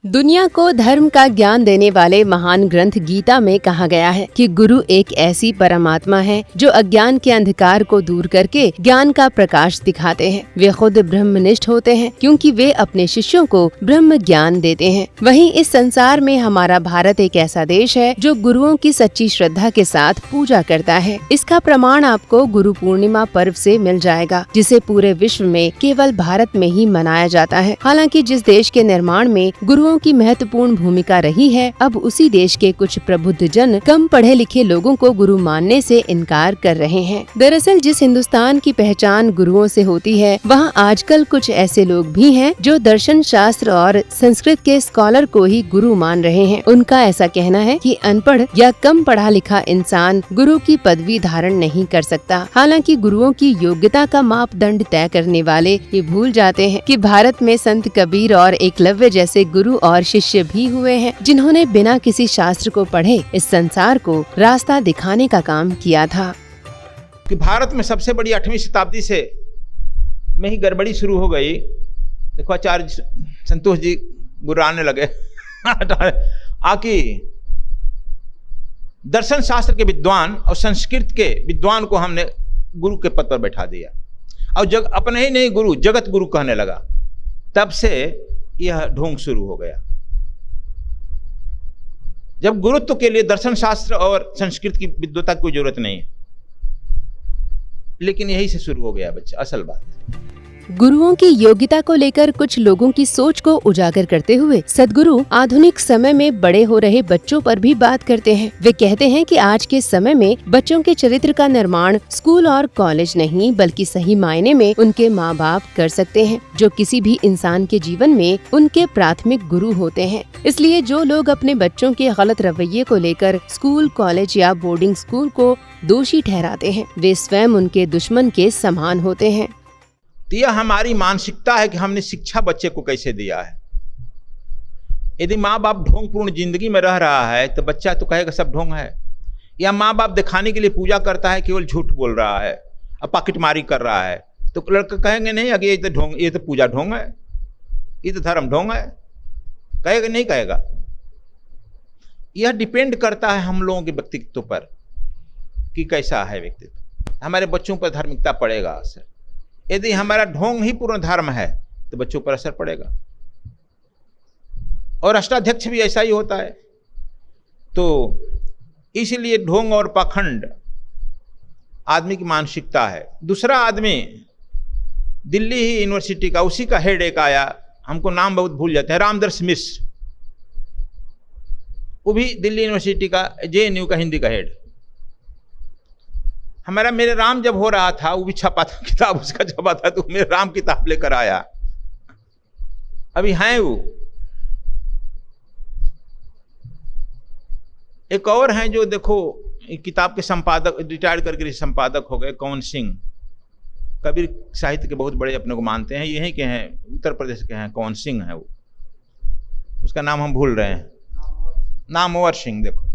दुनिया को धर्म का ज्ञान देने वाले महान ग्रंथ गीता में कहा गया है कि गुरु एक ऐसी परमात्मा है जो अज्ञान के अंधकार को दूर करके ज्ञान का प्रकाश दिखाते हैं। वे खुद ब्रह्मनिष्ठ होते हैं क्योंकि वे अपने शिष्यों को ब्रह्म ज्ञान देते हैं। वहीं इस संसार में हमारा भारत एक ऐसा देश है जो गुरुओं की सच्ची श्रद्धा के साथ पूजा करता है। इसका प्रमाण आपको गुरु पूर्णिमा पर्व से मिल जाएगा, जिसे पूरे विश्व में केवल भारत में ही मनाया जाता है। हालांकि जिस देश के निर्माण में गुरुओं की महत्वपूर्ण भूमिका रही है, अब उसी देश के कुछ प्रबुद्ध जन कम पढ़े लिखे लोगों को गुरु मानने से इनकार कर रहे हैं। दरअसल जिस हिंदुस्तान की पहचान गुरुओं से होती है, वहाँ आजकल कुछ ऐसे लोग भी हैं जो दर्शन शास्त्र और संस्कृत के स्कॉलर को ही गुरु मान रहे हैं। उनका ऐसा कहना है कि अनपढ़ या कम पढ़ा लिखा इंसान गुरु की पदवी धारण नहीं कर सकता। हालांकि गुरुओं की योग्यता का मापदंड तय करने वाले ये भूल जाते हैं कि भारत में संत कबीर और एकलव्य जैसे गुरु और शिष्य भी हुए हैं, जिन्होंने बिना किसी शास्त्र को पढ़े इस संसार को रास्ता दिखाने का काम किया था। कि भारत में सबसे बड़ी 8वीं शताब्दी से में ही गड़बड़ी शुरू हो गई। देखो आचार्य संतोष जी गुर्राने लगे आकि दर्शन शास्त्र के विद्वान और संस्कृत के विद्वान को हमने गुरु के पद पर बैठा दिया और अपने ही नहीं गुरु जगत गुरु कहने लगा। तब से यह ढोंग शुरू हो गया। जब गुरुत्व के लिए दर्शन शास्त्र और संस्कृत की विद्वता की कोई जरूरत नहीं है, लेकिन यही से शुरू हो गया बच्चा असल बात। गुरुओं की योग्यता को लेकर कुछ लोगों की सोच को उजागर करते हुए सद्गुरु आधुनिक समय में बड़े हो रहे बच्चों पर भी बात करते हैं। वे कहते हैं कि आज के समय में बच्चों के चरित्र का निर्माण स्कूल और कॉलेज नहीं बल्कि सही मायने में उनके माँ बाप कर सकते हैं, जो किसी भी इंसान के जीवन में उनके प्राथमिक गुरु होते हैं। इसलिए जो लोग अपने बच्चों के गलत रवैये को लेकर स्कूल, कॉलेज या बोर्डिंग स्कूल को दोषी ठहराते हैं, वे स्वयं उनके दुश्मन के समान होते हैं। तो यह हमारी मानसिकता है कि हमने शिक्षा बच्चे को कैसे दिया है। यदि माँ बाप ढोंगपूर्ण जिंदगी में रह रहा है तो बच्चा तो कहेगा सब ढोंग है, या माँ बाप दिखाने के लिए पूजा करता है, केवल झूठ बोल रहा है और पॉकेटमारी कर रहा है, तो लड़का कहेंगे नहीं अगे ये तो ढोंग, ये तो पूजा ढोंग है, ये तो धर्म ढोंग है। कहेगा नहीं कहेगा। यह डिपेंड करता है हम लोगों के व्यक्तित्व पर कि कैसा है व्यक्तित्व। हमारे बच्चों पर धार्मिकता पड़ेगा असर। यदि हमारा ढोंग ही पूर्ण धर्म है तो बच्चों पर असर पड़ेगा। और अष्टाध्यक्ष भी ऐसा ही होता है। तो इसलिए ढोंग और पाखंड आदमी की मानसिकता है। दूसरा आदमी दिल्ली ही यूनिवर्सिटी का, उसी का हेड एक आया, हमको नाम बहुत भूल जाते हैं, रामदर्श मिश्र। वो भी दिल्ली यूनिवर्सिटी का, JNU का हिंदी का हेड। हमारा मेरे राम जब हो रहा था, वो भी छपा था किताब, उसका छपा था, तो मेरे राम किताब लेकर आया। अभी हैं वो। एक और हैं जो देखो किताब के संपादक, रिटायर्ड करके संपादक हो गए, कौन सिंह, कबीर साहित्य के बहुत बड़े अपने को मानते हैं, यहीं के हैं, उत्तर प्रदेश के हैं, कौन सिंह है वो, उसका नाम हम भूल रहे हैं, नामवर सिंह, देखो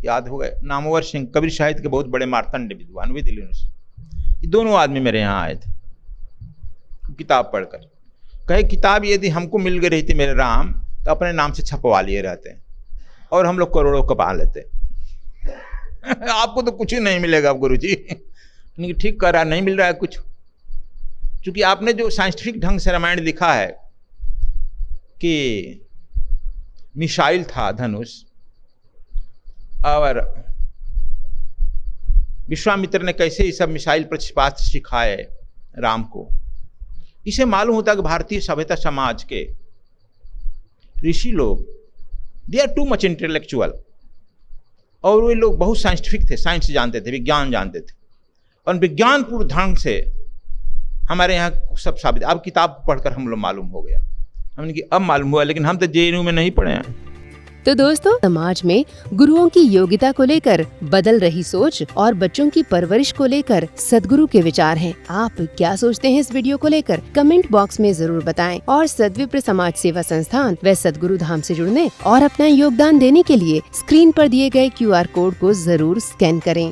याद हो गए, नामवर सिंह, कबीर साहित्य के बहुत बड़े मार्तंड विद्वान, वे दिल्ली यूनिवर्सिटी। ये दोनों आदमी मेरे यहाँ आए थे किताब पढ़कर। कहे किताब यदि हमको मिल गई रही थी मेरे राम, तो अपने नाम से छपवा लिए रहते हैं और हम लोग करोड़ों कमा लेते। आपको तो कुछ ही नहीं मिलेगा गुरुजी। ठीक कह रहा, नहीं मिल रहा है कुछ, क्योंकि आपने जो साइंटिफिक ढंग से रामायण लिखा है कि मिसाइल था धनुष, और विश्वामित्र ने कैसे ये सब मिसाइल प्रक्षेपास्त्र सिखाए राम को, इसे मालूम होता कि भारतीय सभ्यता समाज के ऋषि लोग they are too much intellectual, और वे लोग बहुत साइंटिफिक थे, साइंस जानते थे, विज्ञान जानते थे, और विज्ञानपूर्ण ढंग से हमारे यहाँ सब साबित। अब किताब पढ़कर हम लोग मालूम हो गया, हमने कि अब मालूम हुआ, लेकिन हम तो JNU में नहीं पढ़े हैं। तो दोस्तों, समाज में गुरुओं की योग्यता को लेकर बदल रही सोच और बच्चों की परवरिश को लेकर सद्गुरु के विचार हैं। आप क्या सोचते हैं इस वीडियो को लेकर? कमेंट बॉक्स में जरूर बताएं और सद्विप्र समाज सेवा संस्थान व सद्गुरु धाम से जुड़ने और अपना योगदान देने के लिए स्क्रीन पर दिए गए QR कोड को जरूर स्कैन करें।